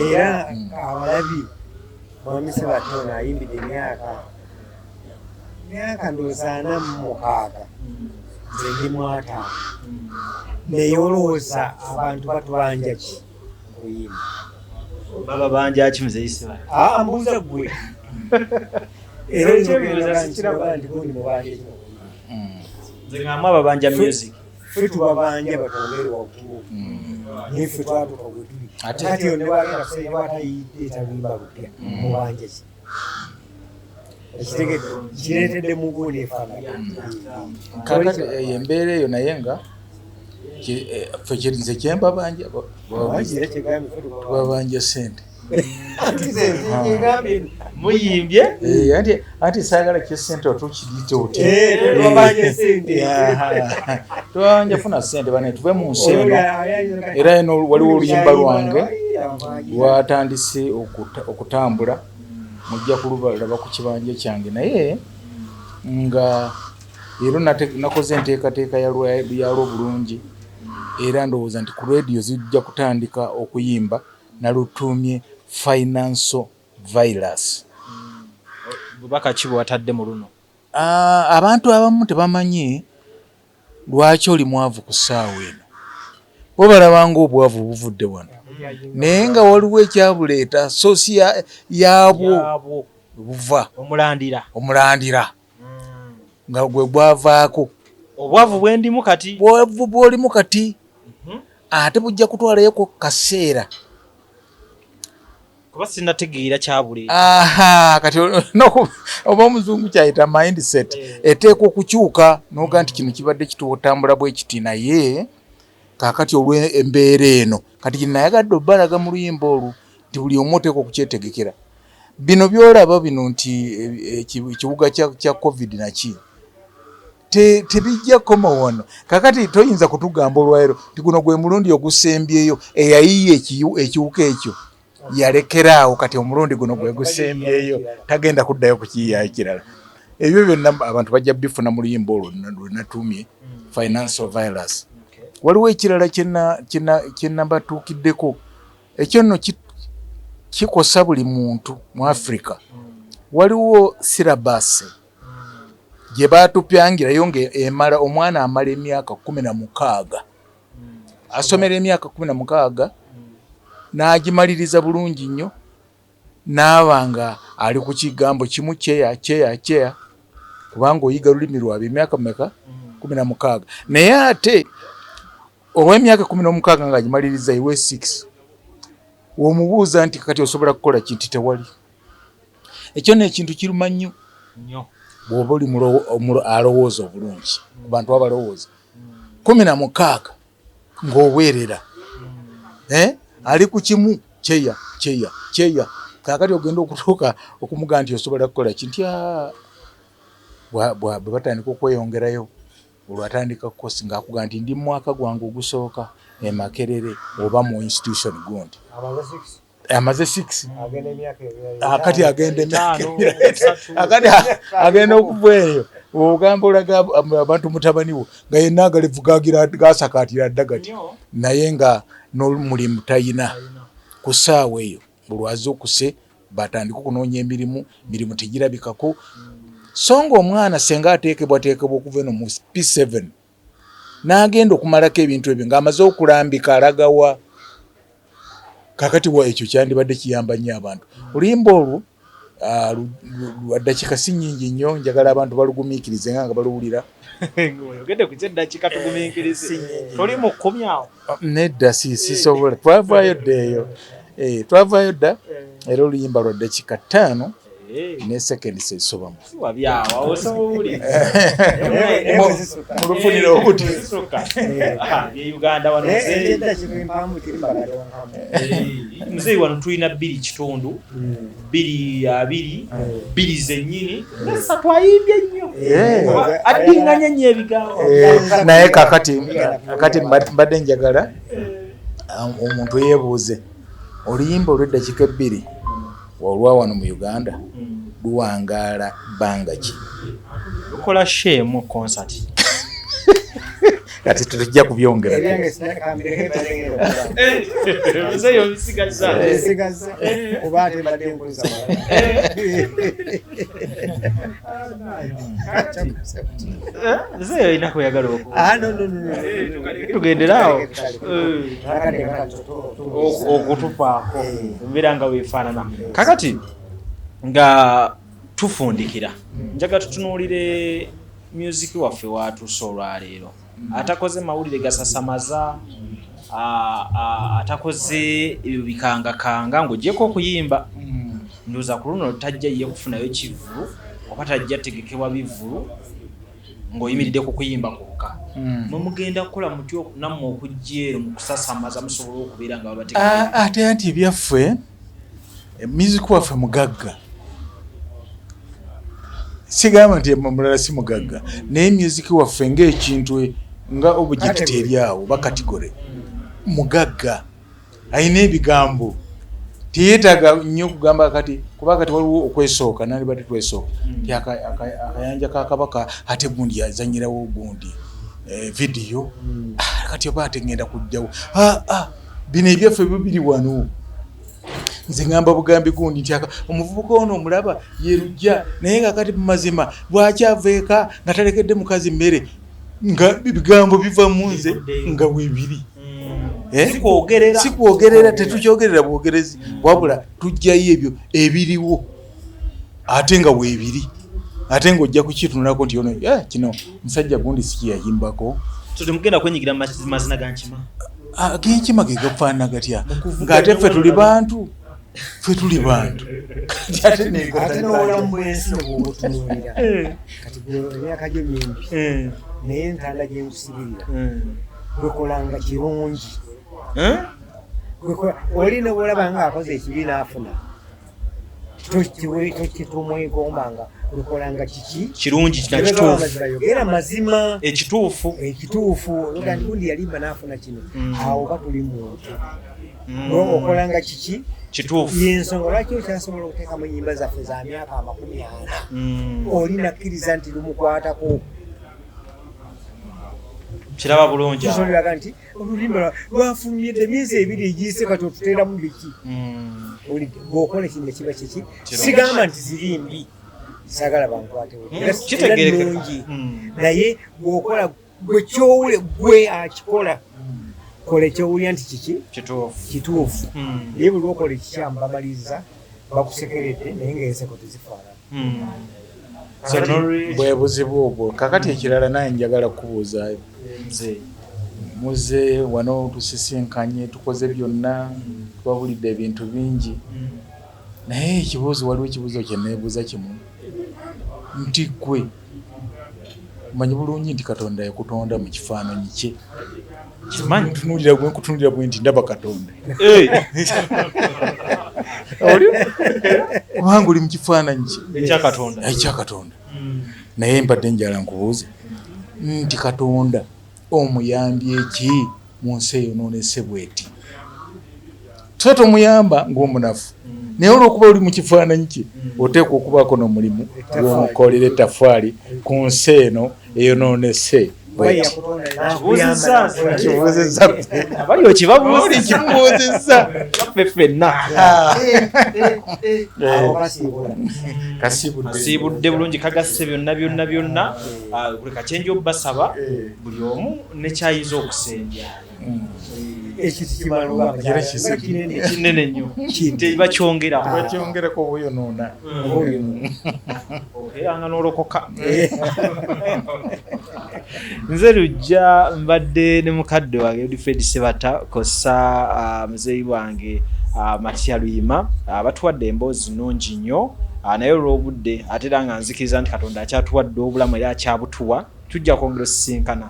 Speaker 2: era abalabi mwami Sebatta ono ayimbidde emyaka ndowooza 46 nze ndi mwataano naye olowooza abantu batubanja ki okuyimba
Speaker 1: baba banja ki muzeeyi Sebatta
Speaker 2: mbuuza gwe era ndikundi mubanja ki
Speaker 1: nze ngaamu ababanja music
Speaker 2: ffe tubabanja batongere waggulu niffe twatuka gwe tuli ati yo ne bagenda kuseebatayitayimba lupya mubanja ki kireetedde muguuni
Speaker 3: kakati embeera eyo naye nga ffe nze kyembabanja babanja ssente
Speaker 1: muyimbye
Speaker 3: anti saagala kyesente otukiriite oti tubabanja funa ssente bane tuve mu nsi eno era eno waliwo oluyimba lwange lwatandise okutambula mujja kulaba ku kibanja kyange naye nga era nakoze enteekateeka yalwo bulungi era ndowooza nti ku radio zijja kutandika okuyimba nalutumye financial virus.
Speaker 1: Bubaka ki bwatadde mu luno?
Speaker 3: Abantu abamu tebamanyi lwaki oli mwavu ku ssaawa eno. Bo balabanga obwavu buvudde wano. Naye nga waliwo ekyabuleeta sosi yaabwo buva omulandira nga gwe gwavaako.
Speaker 1: Obwavu bwendimu kati.
Speaker 3: Bwavu bwolimu kati. Ate bujja kutwalayo kaseera.
Speaker 1: Kuba sinnategeera kyabuleeta.
Speaker 3: Kati oba omuzungu kyayita mindset eteekwa okukyuka n'oga nti kino kibadde kitutambula bwe kiti naye kaakati olw'embeera eno kati nayagadde obbalaga mu luyimba olwo nti buli omu oteekwa okukyetegekera. Bino byolaba bino nti ekibuga kya covid naki tebijja koma wano. Kakati toyinza kutugamba olwairo nti guno gwe mulundi ogusembyeyo eyayiye ekiwuka ekyo yalekeraawo kati omulundi guno gwe gusembyeyo tagenda kuddayo kukiyiyayo kirala. Ebyo byonna abantu bajja bifuna mu luyimba olwo lwe natuumye financial virus. Waliwo ekirala kyenna batuukiddeko ekyo nno kikosa buli muntu mu Africa. Waliwo syllabus gye baatupyangirayo ng'emala omwana amala emyaka 16 asomera emyaka 16 n'agimaliriza bulungi nnyo n'abanga ali ku kigambo kimu kyeya kubanga oyiga lulimi lwabwe emyaka mmeka 16 naye ate olw'emyaka 16 ng'agimaliriza iwe 6 omubuuza nti kati osobola kukola kintu tewali. Ekyo n'ekintu kiruma nnyo bw'oba oli alowooza obulungi ku bantu abalowooza 16 ng'obwerera ali ku kimu kyeya kaakati ogenda okutuuka okumugaa nti osobola kukola kintu bwe batandika okweyongerayo olwatandika kosi ng'akugaa nti ndi mu mwaka gwange ogusooka Makerere oba mu institution gundi amaze 6 akati agenda okuva eyo ogamba olaga abantu mutabani wo nga yenna agalevugagira gasakaatira ddagati naye nga n'omulimu tayina ku ssaawa eyo bulwazi okuse batandika okunoonya emirimu tegirabikako. So nga omwana senga ateekebwa okuva eno mu P7 n'agenda okumalako ebintu ebyo ng'amaze okulambika alagawa. Kakati wa ekyo kyandibadde kiyamba nnyo abantu. Oluyimba olwo lwa ddakiika si nnyingi nnyo njagala abantu balugumiikirize nga baluwulira.
Speaker 1: Ogende ku kyeddakiika tugumiikirize. Toli mu 10 awo.
Speaker 3: Nedda sisobola. Twavaayo dda eyo. Twavaayo dda era oluyimba lwa ddakiika 5 ne sekendi sesobamu.
Speaker 1: Wabyawo osobola.
Speaker 3: Mulufunira okuti.
Speaker 1: Ye Uganda wano mzee wano tulina 2 kitundu 2 zennyini nasa twayimbye nnyo addinganya nnyo ebigambo
Speaker 3: naye kakati mbadde njagala omuntu yeebuuze oluyimba olw'eddakiika 2 olwa wano mu Uganda luwangaala bbanga ki?
Speaker 1: Lukola shemu concert
Speaker 3: kati tujja kubyongera
Speaker 1: mzeyo bisigaza
Speaker 2: kubate badde nkuza
Speaker 1: mzeyo inako yagala oku
Speaker 2: no
Speaker 1: tugenderao okutupaako mbeera nga weefaanana kakati nga tufundikira njaga tutunuulire music waffe watuuse olwaleero atakoze mawulire gasasamaza atakoze ebyo bikangakanga ng'ogyeko okuyimba ndowooza ku luno tajja ye kufunayo kivulu oba tajja tegekebwa bivulu ng'oyimiridde ku kuyimba kwokka mugenda kukola mutyo nammwe okujja ero mu kusasamaza musobola okubeera nga babategeka
Speaker 3: ate anti ebyaffe music waffe mugagga sigamba nti mulala si mugagga naye music waffe ng'ekintu nga object eryawo oba kategore mugagga ayina ebigambo teyeetaaga nnyo okugamba kati kuba kati waliwo okwesooka nali badde twesooka ti akayanja ka kabaka ate gundi yazanyirawo gundi video kati oba atengenda kujjawo bino ebyaffe bibiri wano nze ngamba bugambi gundi nti omuvubuka ono omulaba yerujja naye nga kati mumazima bwakyaveeka nga talekedde mukazi mmere nga bigambo biva mu nze nga weebiri sikwogerera tetukyogerera bwogerezi wabula tujjayo ebyo ebiriwo ate nga weebiri ate ng'ojja kukitunulako nti ono kino musajja gundi sikiyayimbako
Speaker 1: temugenda kwenyigira mazina gankima
Speaker 3: genkima ge gafaanana gatya ng'ate ffe tuli bantu
Speaker 2: ate n'obulamu bw'ensi nebwobutunuulira kati emyaka gyo myembi naye entanda gyenkusibirira kwekolanga kirungi olina bwolaba ng'akoze ekibi n'afuna tokitumwegombanga kwekolanga kiki
Speaker 1: kirungi
Speaker 2: yogera mazima
Speaker 1: ekituufu
Speaker 2: oga nti gundi yalimba n'afuna kino awo oba tuli muntu okolanga kiki
Speaker 1: kituufu
Speaker 2: yensonga lwaki okyasobola okuteekamu ennyimba zaffe za myaka 40 olina kkiriza nti lumukwatako
Speaker 1: kiraba bulungi
Speaker 2: kisoleraga nti olulimba lwafumyedde emyezi ebiri egiyise kati otuteeramu biki bw'okola ekintu kiba kiki sigamba nti ziri mbi sagala bankwatewo nungi naye bw'okola gwe akikola kola ekyowulya nti kiki kituufu naye buli okola ekikyamu bamaliriza bakusekeredde naye ng'enseko tezifaanana
Speaker 3: bwe buzibu obwo kakati ekirala naye njagala kukubuuzaayo muze wano tusisinkanye tukoze byonna twabulidde ebintu bingi naye ekibuuzo waliwo ekibuuzo kye neebuuza kimu nti gwe manyi bulungi nti Katonda yakutonda mu kifaananyi kye kimanyi kutunulira bwe nti ndaba Katonda kubanga oli mu kifaananyi kye ekyakatonda naye mbadde njala nkubuuze nti Katonda omuyambye ki mu nsi eyonoonese bweti so tomuyamba ng'omunafu naye olw'okuba oli mu kifaananyi kye oteekwa okubaako n'omulimu gw'omukolera ettaffaali ku nsi eno eyonoonese kibuuzizza
Speaker 1: bali okibabuuli
Speaker 3: kibuuzizza
Speaker 1: ffe ffenna kasiibudde bulungi kagasse byonna buli kakyenja obbasaba buli omu nekyayinza okusembya kinene nnyo
Speaker 3: bakyongerako buyonoona
Speaker 1: eranga n'olokoka nze lujja mbadde ne mukadde wange Fred Sebatta kossa muzeeyi wange Matia Luyima batuwadde emboozi nnungi nnyo naye olw'obudde ate era nga nzikiriza nti Katonda akyatuwadde obulamu era akyabutuwa tujja kwongera osisinkana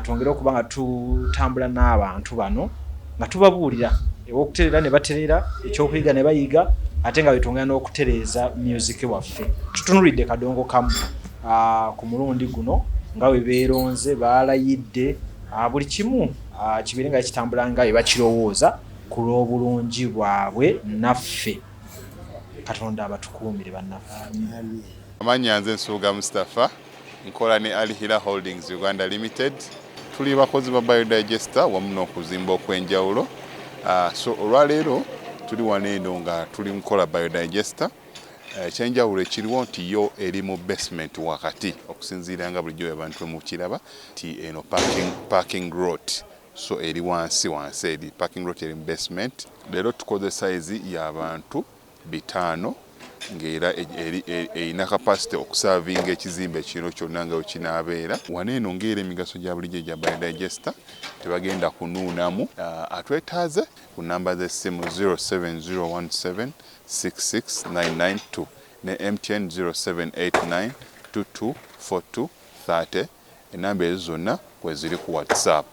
Speaker 1: twongere okuba nga tutambula n'abantu bano nga tubabuulira ew'okutereera ne batereera ekyokuyiga ne bayiga ate nga betongera n'okutereeza music waffe tutunulidde Kadongo Kamu ku mulundi guno nga bwe beeronze baalayidde buli kimu kibeere nga kitambula nga bwe bakirowooza ku lw'obulungi bwabwe naffe Katonda abatukuumire bannaffe
Speaker 4: amannya nze Nsuuga Mustafa nkola ne Alihira Holdings Uganda Limited tuli bakozi ba biodigester wamu n'okuzimba okw'enjawulo so olwaleero tuli wano eno nga tuli mukola biodigester ekyenjawulo ekiriwo nti yo eri mu basement wakati okusinziira nga bulijjo abantu mukiraba nti eno parking lot so eri wansi eri parking lot eri mu basement leero tukoze size y'abantu 5 ng'era erina capacity okusavinga ekizimbe kino kyonna nga wekinaabeera wano eno ng'era emigaso gya bulijjo gya biodigester tebagenda kunuunamu atwetaaze ku namba z'essimu 07017669992 ne MTN 0789224230 enamba ezo zonna kweziri ku WhatsApp.